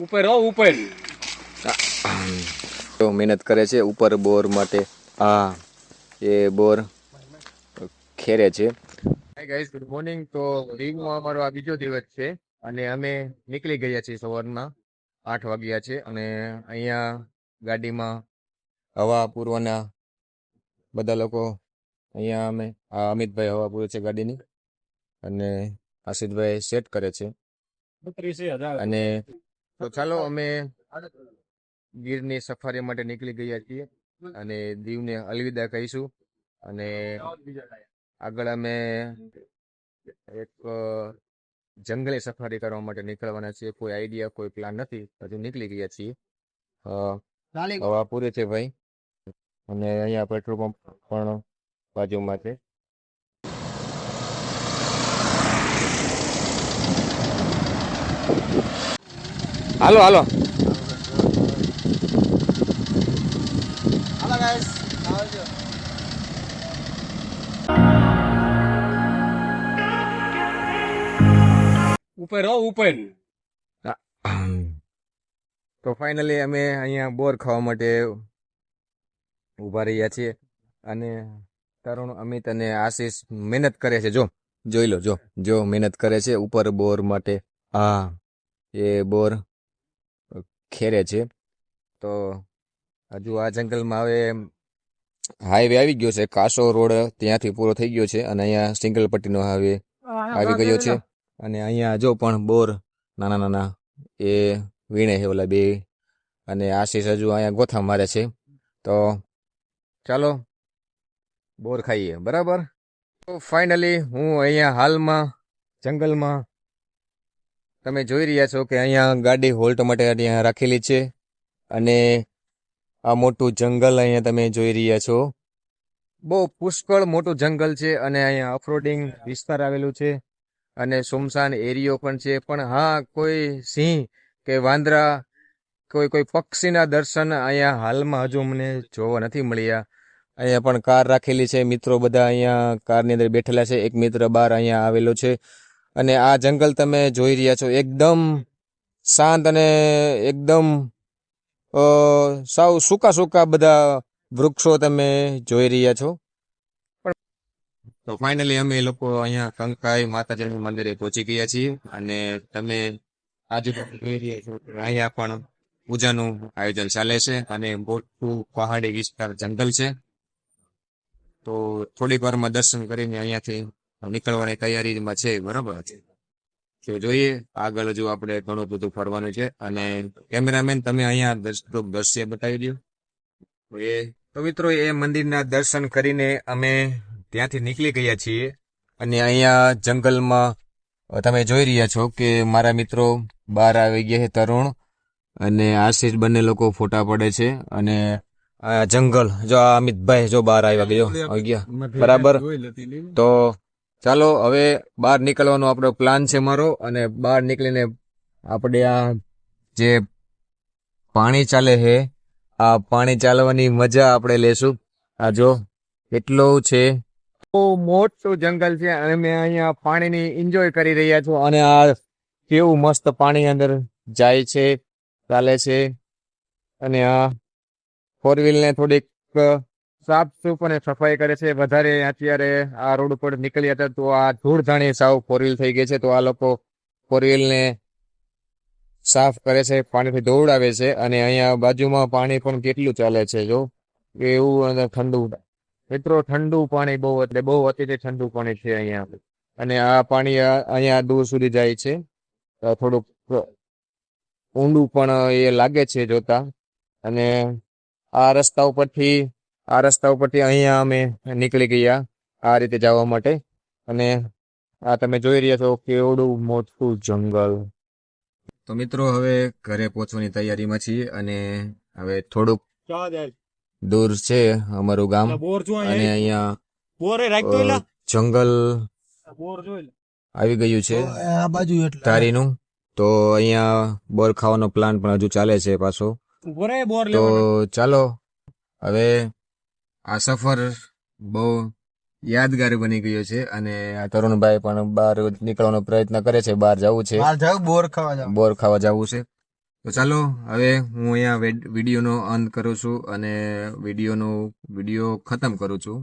ઉપર હો ઉપર તો મહેનત કરે છે ઉપર બોર માટે. હા, એ બોર ખેરે છે. Hi guys, good morning. તો દીવમાં અમારો આ બીજો દિવસ છે અને અમે નીકળી ગયા છીએ સવારના 8 વાગ્યા છે અને અહીંયા ગાડીમાં હવા પૂરવાના બધા લોકો અહીંયા અમે અમિતભાઈ હવા પૂરે છે ગાડીની અને આશિષભાઈ સેટ કરે છે. અને તો ચાલો અમે ગીરની સફારી માટે નીકળી ગયા છીએ અને દીવને અલવિદા કહીશું. અને આગળ અમે એક જંગલી સફારી કરવા માટે નીકળવાના છીએ. કોઈ આઈડિયા, કોઈ પ્લાન નથી, હજુ નીકળી ગયા છીએ. હવા પૂરે છે ભાઈ અને અહીંયા પેટ્રોલ પંપ પણ બાજુમાં છે. હાલો હાલો હાલો ગાઈસ, આવજો. ઉપર હો ઉપર તો ફાઇનલી અમે અહીંયા બોર ખાવા માટે ઊભા રહ્યા છીએ અને તરુણ, અમિત અને આશીષ મહેનત કરે છે. જોઈ લો, જો મહેનત કરે છે ઉપર બોર માટે. હા, એ બોર ખેરે છે. તો હજુ આ જંગલમાં હવે હાઈવે આવી ગયો છે. કાસો રોડ ત્યાંથી પૂરો થઈ ગયો છે અને અહીંયા સિંગલ પટ્ટીનો હાઈવે આવી ગયો છે. અને અહીંયા જો પણ બોર નાના નાના એ વીણે છે ઓલા બે. અને આશીષ હજુ અહીંયા ગોથા મારે છે. તો ચાલો બોર ખાઈએ, બરાબર. તો ફાઇનલી હું અહીંયા હાલમાં જંગલમાં, તમે જોઈ રહ્યા છો કે અહીંયા ગાડી હોલ્ટ માટે અહીંયા રાખેલી છે અને આ મોટું જંગલ અહીંયા તમે જોઈ રહ્યા છો. બહુ પુષ્કળ મોટું જંગલ છે અને અહીંયા ઓફરોડિંગ વિસ્તાર આવેલું છે અને સુમસાન એરિયો પણ છે. પણ હા, કોઈ સિંહ કે વાંદરા, કોઈ પક્ષીના દર્શન અહીંયા હાલમાં હજુ મને જોવા નથી મળ્યા. અહીંયા પણ કાર રાખેલી છે. મિત્રો બધા અહીંયા કારની અંદર બેઠેલા છે. એક મિત્ર બહાર અહીંયા આવેલો છે અને આ જંગલ તમે જોઈ રહ્યા છો એકદમ શાંત અને એકદમ સાવ સૂકા બધા વૃક્ષો તમે જોઈ રહ્યા છો. તો ફાઇનલી અમે લોકો અહીંયા કંકાઈ માતાજીના મંદિરે પહોંચી ગયા છીએ અને તમે આજુબાજુ જોઈ રહ્યા છો અહીંયા પણ પૂજાનું આયોજન ચાલે છે અને મોટું પહાડી વિસ્તાર જંગલ છે. તો થોડીક વારમાં દર્શન કરીને અહીંયાથી નીકળવાની તૈયારીમાં છે, બરાબર છે. તો જોઈએ આગળ હજુ આપણે ઘણું બધું ફરવાનું છે અને કેમેરામેન તમે અહીંયા દ્રશ્ય બતાવી દો. તો મિત્રો, એ મંદિરના દર્શન કરીને અમે ત્યાંથી નીકળી ગયા છીએ અને અહીંયા જંગલમાં તમે જોઈ રહ્યા છો કે મારા મિત્રો બહાર આવી ગયા છે. તરુણ અને આશીષ બંને લોકો ફોટા પડે છે અને આ જંગલ જો અમિતભાઈ જો બહાર આવી ગયા, બરાબર. તો ચાલો હવે બહાર નીકળવાનો આપણો પ્લાન છે મારો અને બહાર નીકળીને આપણે આ જે પાણી ચાલે છે, આ પાણી ચાલવાની મજા આપણે લેશું. આ જો એટલું છે, બહુ મોટું જંગલ છે અને મેં અહીંયા પાણીની એન્જોય કરી રહ્યા છું અને આ કેવું મસ્ત પાણી અંદર જાય છે, ચાલે છે. અને આ ફોર વ્હીલને થોડીક સાફ સૂફ અને સફાઈ કરે છે. વધારે અત્યારે આ રોડ ઉપર નીકળ્યા હતા તો આ ધૂળધાણી સાવ ફોર વ્હીલ થઈ ગઈ છે. તો આ લોકો ફોર વ્હીલને સાફ કરે છે, પાણીથી દોડાવે છે. અને અહીંયા બાજુમાં પાણી પણ કેટલું ચાલે છે, જો એવું. અને ઠંડુ, મિત્રો ઠંડુ પાણી બહુ, એટલે બહુ અત્યારે ઠંડુ પાણી છે અહીંયા. અને આ પાણી અહીંયા દૂર સુધી જાય છે. થોડુંક ઊંડું પણ એ લાગે છે જોતા. અને આ રસ્તા ઉપરથી અહીંયા અમે નીકળી ગયા આ રીતે જવા માટે. અને આ તમે જોઈ રહ્યા છો કેવડું મોટું જંગલ. તો મિત્રો હવે ઘરે પહોંચવાની તૈયારીમાં છીએ અને હવે થોડુંક દૂર છે અમારું ગામ અને અહીંયા જંગલ આવી ગયું છે ધારીનું. તો અહીંયા બોર ખાવાનો પ્લાન પણ હજુ ચાલે છે પાછો. તો ચાલો હવે આ સફર બહુ યાદગાર બની ગયો છે અને આ તરુણભાઈ પણ બહાર નીકળવાનો પ્રયત્ન કરે છે. બહાર જવું છે, બોર ખાવા જવું છે. તો ચાલો હવે હું અહીંયા વિડીયોનો અંત કરું છું અને વિડીયો ખતમ કરું છું.